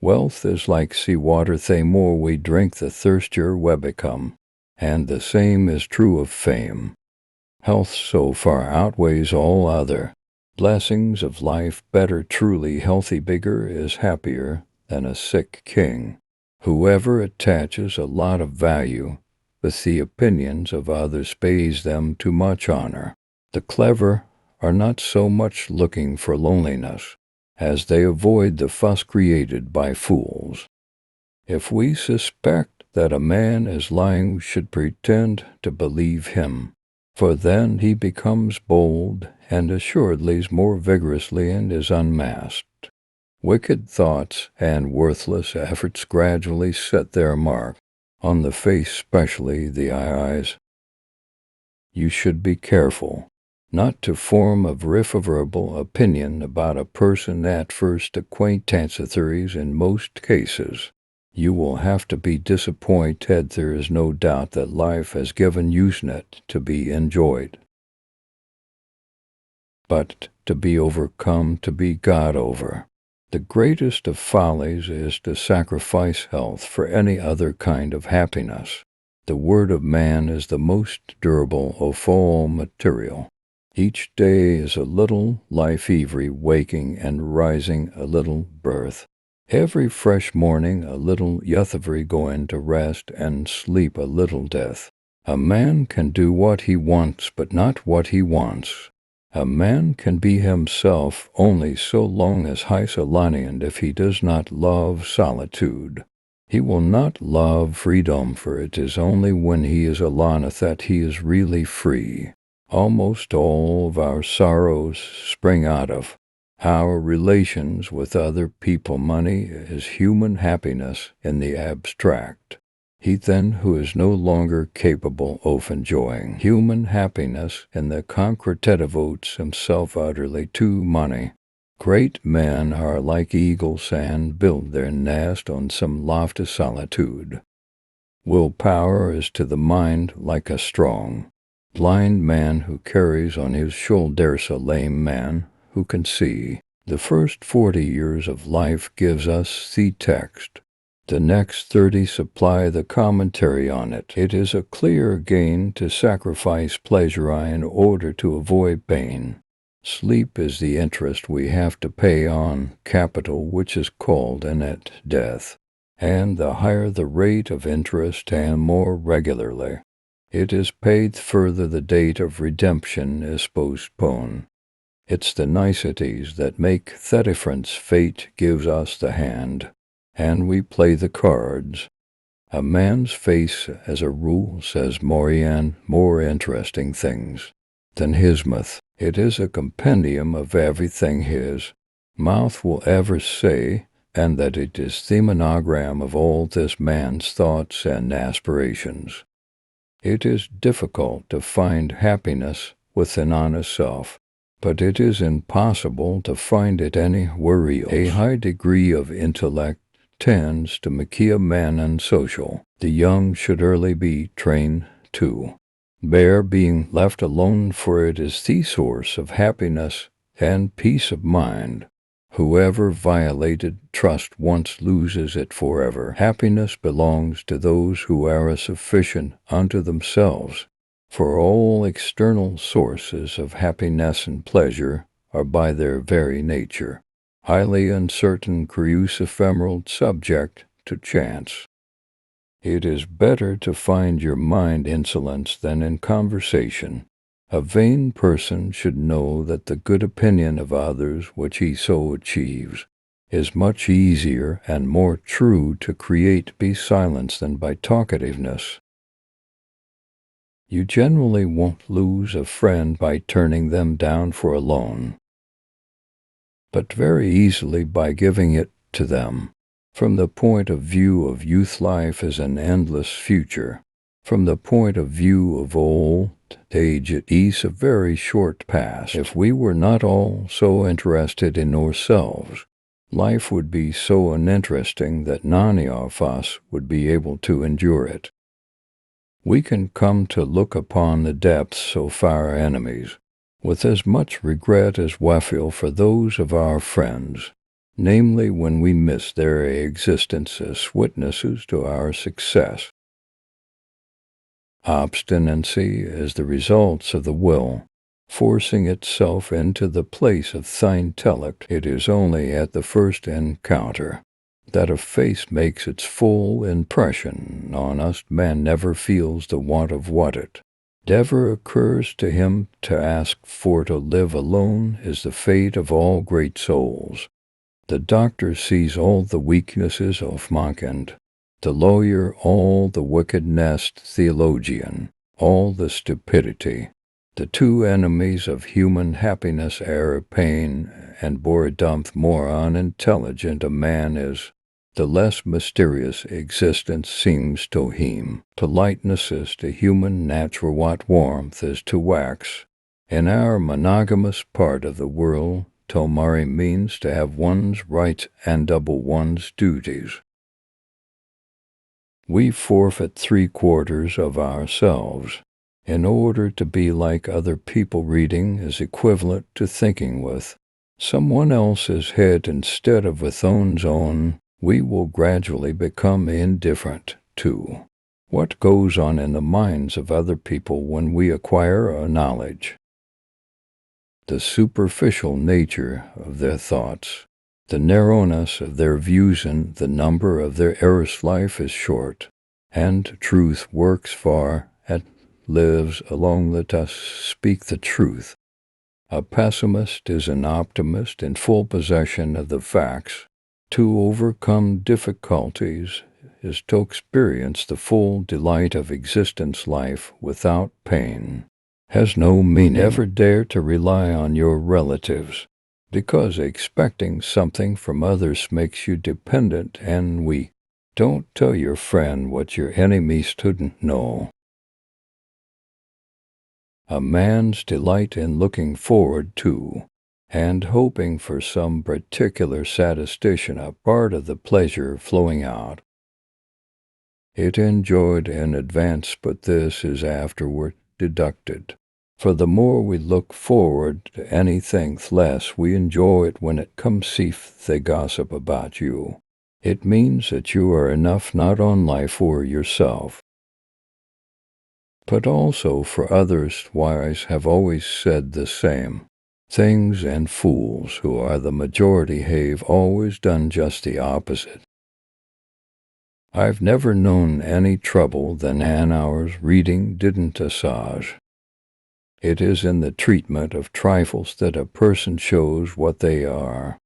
Wealth is like sea water, the more we drink, the thirstier we become, and the same is true of fame. Health so far outweighs all other blessings of life. Better truly healthy bigger is happier than a sick king. Whoever attaches a lot of value with the opinions of others pays them too much honor. The clever are not so much looking for loneliness as they avoid the fuss created by fools. If we suspect that a man is lying, we should pretend to believe him, for then he becomes bold and assuredly more vigorously and is unmasked. Wicked thoughts and worthless efforts gradually set their mark on the face, especially the eyes. You should be careful not to form a verifiable opinion about a person at first acquaintance. Theories in most cases. You will have to be disappointed. There is no doubt that life has given you it to be enjoyed, but to be overcome, to be got over. The greatest of follies is to sacrifice health for any other kind of happiness. The word of man is the most durable of all material. Each day is a little life, every waking and rising a little birth. Every fresh morning a little youth, every going to rest and sleep a little death. A man can do what he wants, but not what he wants. A man can be himself only so long as and if he does not love solitude. He will not love freedom, for it is only when he is alone that he is really free. Almost all of our sorrows spring out of our relations with other people. Money is human happiness in the abstract. He then who is no longer capable of enjoying human happiness in the concrete devotes himself utterly to money. Great men are like eagles and build their nest on some lofty solitude. Willpower is to the mind like a strong, blind man who carries on his shoulders a lame man who can see. The first 40 years of life gives us the text. The next 30 supply the commentary on it. It is a clear gain to sacrifice pleasure in order to avoid pain. Sleep is the interest we have to pay on capital, which is called in it death. And the higher the rate of interest and more regularly it is paid, further the date of redemption is postponed. It's the niceties that make the difference. Fate gives us the hand, and we play the cards. A man's face, as a rule, says more interesting things than his mouth. It is a compendium of everything his mouth will ever say, and that it is the monogram of all this man's thoughts and aspirations. It is difficult to find happiness within honest self, but it is impossible to find it anywhere else. A high degree of intellect tends to make a man unsocial. The young should early be trained to bear being left alone, for it is the source of happiness and peace of mind. Whoever violated trust once loses it forever. Happiness belongs to those who are sufficient unto themselves, for all external sources of happiness and pleasure are by their very nature highly uncertain, curious, ephemeral, subject to chance. It is better to find your mind insolence than in conversation. A vain person should know that the good opinion of others which he so achieves is much easier and more true to create by silence than by talkativeness. You generally won't lose a friend by turning them down for a loan, but very easily by giving it to them. From the point of view of youth, life is an endless future. From the point of view of old age, it is a very short past. If we were not all so interested in ourselves, life would be so uninteresting that none of us would be able to endure it. We can come to look upon the depths of our enemies with as much regret as we feel for those of our friends. namely when we miss their existence as witnesses to our success. Obstinacy is the results of the will forcing itself into the place of intellect. It is only at the first encounter that a face makes its full impression on us. Man never feels the want of what it ever occurs to him to ask for. To live alone is the fate of all great souls. The doctor sees all the weaknesses of mankind, the lawyer all the wickedness, theologian all the stupidity. The two enemies of human happiness are pain and boredom. The more unintelligent a man is, the less mysterious existence seems to him. To lightness is to human nature what warmth is to wax. In our monogamous part of the world, to marry means to have one's rights and double one's duties. We forfeit 3/4 of ourselves. In order to be like other people, reading is equivalent to thinking with someone else's head instead of with one's own. We will gradually become indifferent to what goes on in the minds of other people when we acquire a knowledge. The superficial nature of their thoughts, the narrowness of their views, and the number of their errors. Life is short, and truth works far and lives along. Let us speak the truth. A pessimist is an optimist in full possession of the facts. To overcome difficulties is to experience the full delight of existence. Life without pain has no meaning. Never dare to rely on your relatives, because expecting something from others makes you dependent and weak. Don't tell your friend what your enemy shouldn't know. A man's delight in looking forward to and hoping for some particular satisfaction, a part of the pleasure flowing out. It enjoyed in advance, but this is afterward deducted. For the more we look forward to anything, the less we enjoy it when it comes. If they gossip about you, it means that you are enough not only for yourself, but also for others. Wise have always said the same things, and fools, who are the majority, have always done just the opposite. I've never known any trouble than an hour's reading didn't assuage. It is in the treatment of trifles that a person shows what they are.